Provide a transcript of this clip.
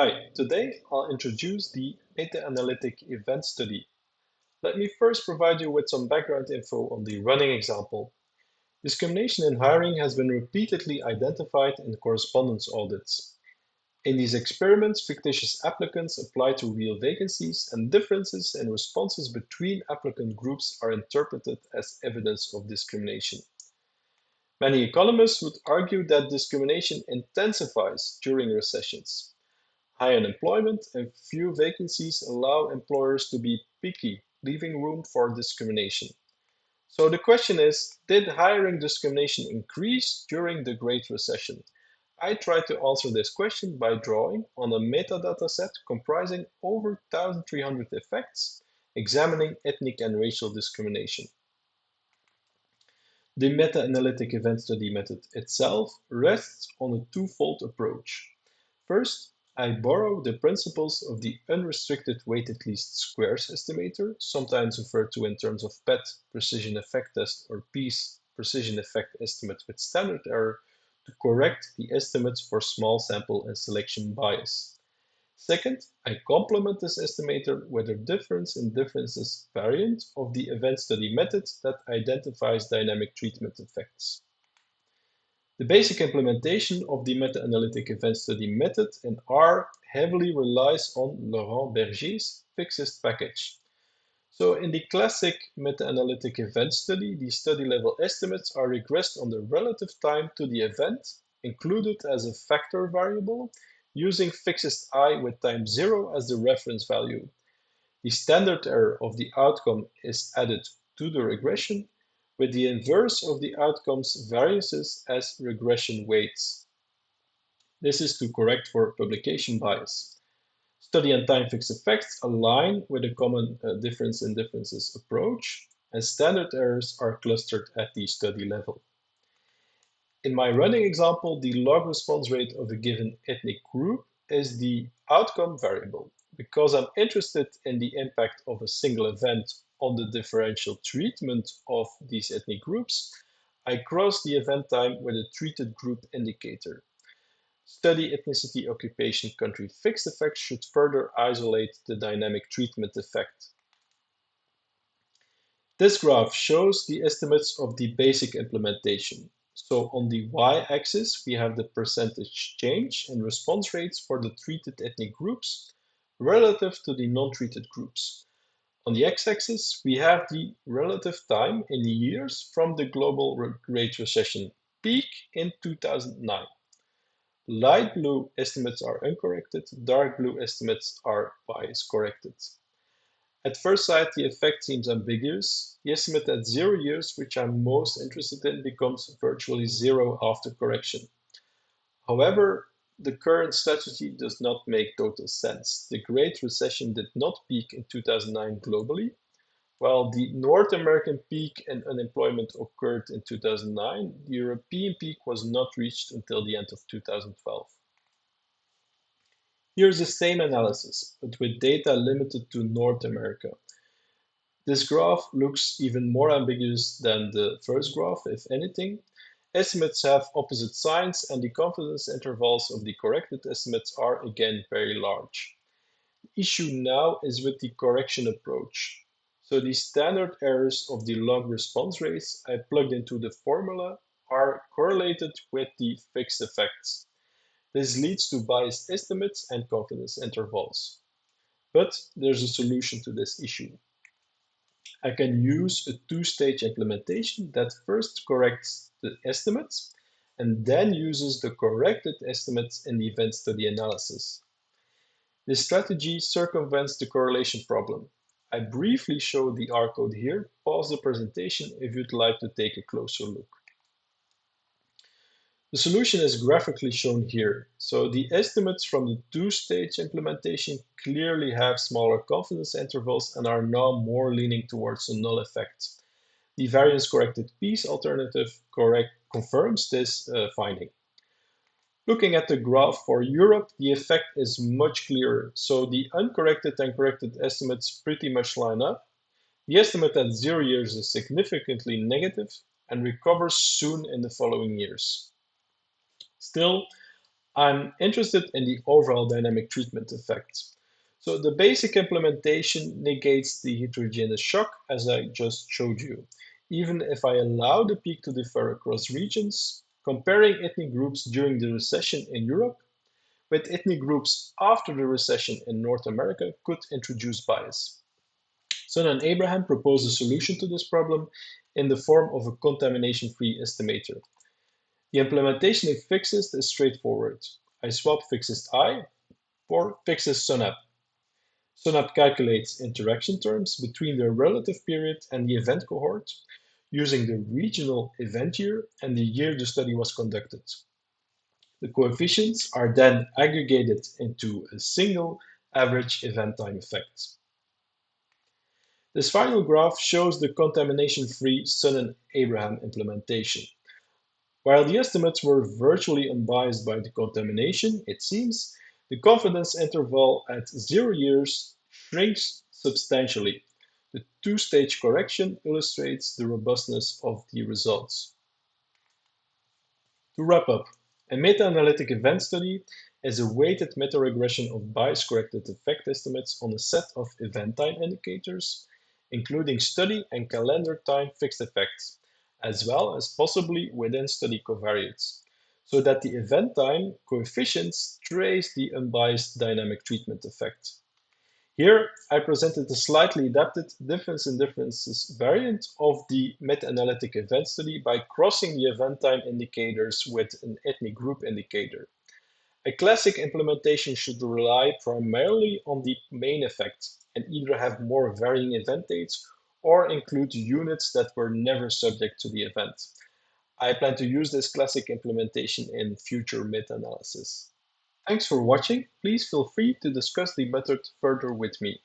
Hi, today I'll introduce the meta-analytic event study. Let me first provide you with some background info on the running example. Discrimination in hiring has been repeatedly identified in correspondence audits. In these experiments, fictitious applicants apply to real vacancies, and differences in responses between applicant groups are interpreted as evidence of discrimination. Many economists would argue that discrimination intensifies during recessions. High unemployment and few vacancies allow employers to be picky, leaving room for discrimination. So the question is, did hiring discrimination increase during the Great Recession? I tried to answer this question by drawing on a metadata set comprising over 1,300 effects, examining ethnic and racial discrimination. The meta-analytic event study method itself rests on a twofold approach. First, I borrow the principles of the unrestricted weighted least squares estimator, sometimes referred to in terms of PET, precision effect test, or PEACE, precision effect estimate with standard error, to correct the estimates for small sample and selection bias. Second, I complement this estimator with a difference in differences variant of the event study method that identifies dynamic treatment effects. The basic implementation of the meta-analytic event study method in R heavily relies on Laurent Berger's fixest package. So in the classic meta-analytic event study, the study level estimates are regressed on the relative time to the event, included as a factor variable, using fixest I with time 0 as the reference value. The standard error of the outcome is added to the regression, with the inverse of the outcome's variances as regression weights. This is to correct for publication bias. Study and time fixed effects align with a common difference in differences approach, and standard errors are clustered at the study level. In my running example, the log response rate of a given ethnic group is the outcome variable. Because I'm interested in the impact of a single event on the differential treatment of these ethnic groups, I cross the event time with a treated group indicator. Study ethnicity, occupation, country fixed effects should further isolate the dynamic treatment effect. This graph shows the estimates of the basic implementation. So on the y-axis, we have the percentage change in response rates for the treated ethnic groups relative to the non-treated groups. On the x-axis, we have the relative time in years from the global Great Recession peak in 2009. Light blue estimates are uncorrected, dark blue estimates are bias corrected. At first sight, the effect seems ambiguous. The estimate at 0 years, which I'm most interested in, becomes virtually zero after correction. However, the current strategy does not make total sense. The Great Recession did not peak in 2009 globally, while the North American peak in unemployment occurred in 2009. The European peak was not reached until the end of 2012. Here's the same analysis, but with data limited to North America. This graph looks even more ambiguous than the first graph, if anything. Estimates have opposite signs, and the confidence intervals of the corrected estimates are again very large. The issue now is with the correction approach. So the standard errors of the log response rates I plugged into the formula are correlated with the fixed effects. This leads to biased estimates and confidence intervals. But there's a solution to this issue. I can use a two-stage implementation that first corrects the estimates and then uses the corrected estimates in the event study analysis. This strategy circumvents the correlation problem. I briefly show the R code here. Pause the presentation if you'd like to take a closer look. The solution is graphically shown here. So the estimates from the two-stage implementation clearly have smaller confidence intervals and are now more leaning towards a null effect. The variance-corrected PEACE alternative confirms this finding. Looking at the graph for Europe, the effect is much clearer. So the uncorrected and corrected estimates pretty much line up. The estimate at 0 years is significantly negative and recovers soon in the following years. Still, I'm interested in the overall dynamic treatment effect. So the basic implementation negates the heterogeneous shock as I just showed you. Even if I allow the peak to differ across regions, comparing ethnic groups during the recession in Europe with ethnic groups after the recession in North America could introduce bias. Sun and Abraham propose a solution to this problem in the form of a contamination-free estimator. The implementation of fixes is straightforward. I swap fixes I for fixes SUNAP. SUNAP calculates interaction terms between the relative period and the event cohort using the regional event year and the year the study was conducted. The coefficients are then aggregated into a single average event time effect. This final graph shows the contamination-free Sun and Abraham implementation. While the estimates were virtually unbiased by the contamination, it seems the confidence interval at 0 years shrinks substantially. The two-stage correction illustrates the robustness of the results. To wrap up, a meta-analytic event study is a weighted meta-regression of bias-corrected effect estimates on a set of event time indicators, including study and calendar time fixed effects, as well as possibly within study covariates, so that the event time coefficients trace the unbiased dynamic treatment effect. Here, I presented a slightly adapted difference in differences variant of the meta-analytic event study by crossing the event time indicators with an ethnic group indicator. A classic implementation should rely primarily on the main effect and either have more varying event dates or include units that were never subject to the event. I plan to use this classic implementation in future meta-analysis. Thanks for watching. Please feel free to discuss the method further with me.